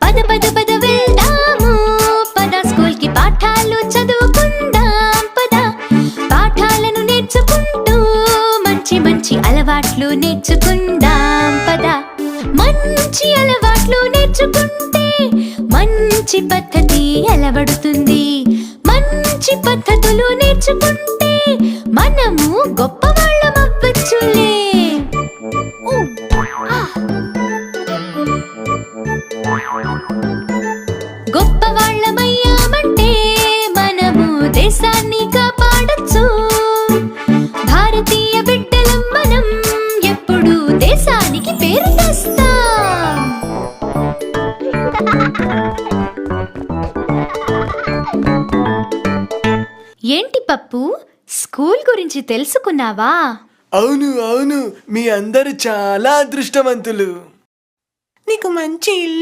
పద పద పద వెళ్దాము పద స్కూల్ కి పాఠాలు చదువుకుందాం పద పాఠాలను నేర్చుకుంటూ మంచి మంచి అలవాట్లు నేర్చుకుందాం పద మంచి అలవాట్లు నేర్చుకుంటే మంచి పద్ధతి అలవడుతుంది మంచి పద్ధతులు నేర్చుకుంటే మనము గొప్పవాళ్ళం అవ్వచ్చులే గొప్పవాళ్ళమయ్యామంటే మనము దేశాన్ని కాపాడచ్చు భారతీయ బిడ్డలం మనం ఎప్పుడు దేశానికి పేరు తెస్తాం ఏంటి పప్పు స్కూల్ గురించి తెలుసుకున్నావా? అవును అవును, మీ అందరు చాలా అదృష్టవంతులు. నీకు మంచి ఇల్లు